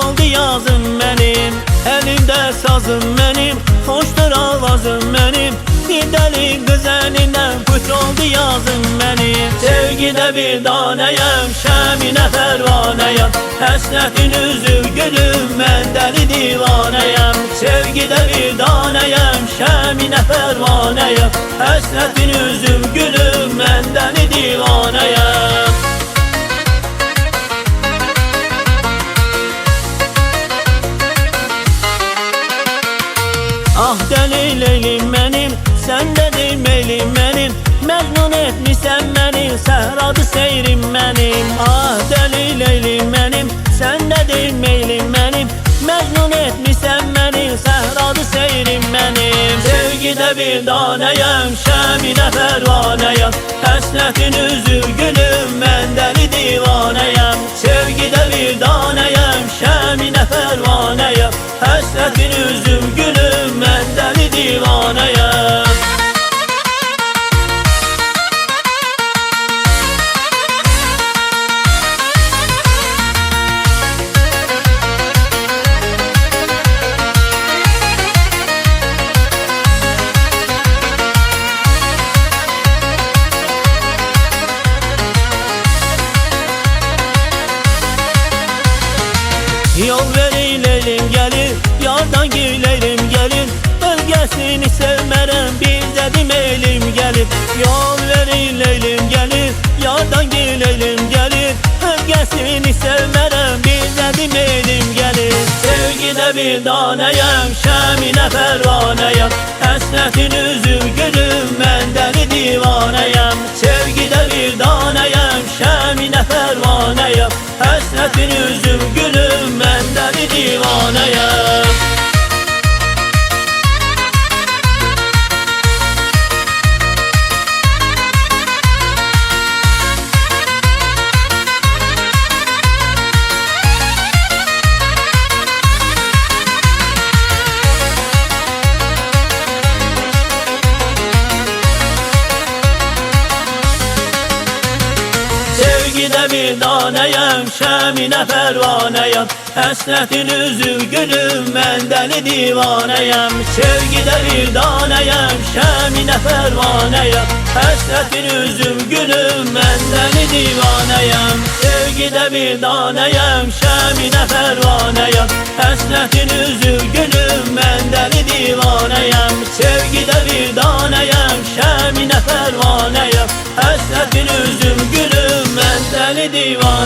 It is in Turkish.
oldu yazım benim, elimde sazım benim, hoştur avazım benim. Bir deli güzelinden puç oldu yazım benim. Sevgide bir daneyem, şemine pervaneyem, hasretin üzül gülüm, ben deli divaneyem. Sevgide bir daneyem, şemine pervaneyem, hasretin üzül gülüm, ben deli divaneyem. Ah deli leylim benim, sen de demeylim benim, mecnun etmişsen beni, sehradı seyrim benim. Ah deli leylim benim, sen de demeylim benim, mecnun etmişsen beni, sehradı seyrim benim. Sevgide bir daneyem, şemine pervaneyem, hasretin üzül gülüm, ben deli divaneyem. Sevgide bir daneyem, şemine pervaneyem, hasretin üzül gülüm, ben deli divaneyem. Yol verileylim gelir, yardan güleylim gelir, ölgesini sevmerem bir dedim elim gelir. Yol verileylim gelir, yardan güleylim gelir, ölgesini sevmerem bir dedim elim gelir. Sevgide bir daneyem, şemine pervaneyem, hasretin üzül gülüm, ben deli divaneyem. Sevgide bir daneyem, şemine pervaneyem, hasretin üzül gülüm, ben deli divaneyem. Sevgide bir daneyem, şemine pervaneyem, hasretin üzül gülüm, ben deli divaneyem. Sevgide bir daneyem, şemine pervaneyem, hasretin üzül gülüm, ben deli divaneyem. Sevgide bir daneyem, şemine pervaneyem, hasretin üzül gülüm, ben deli divaneyem. Sevgide bir daneyem, şemine pervaneyem, hasretin üzül gülüm, ben deli divaneyem.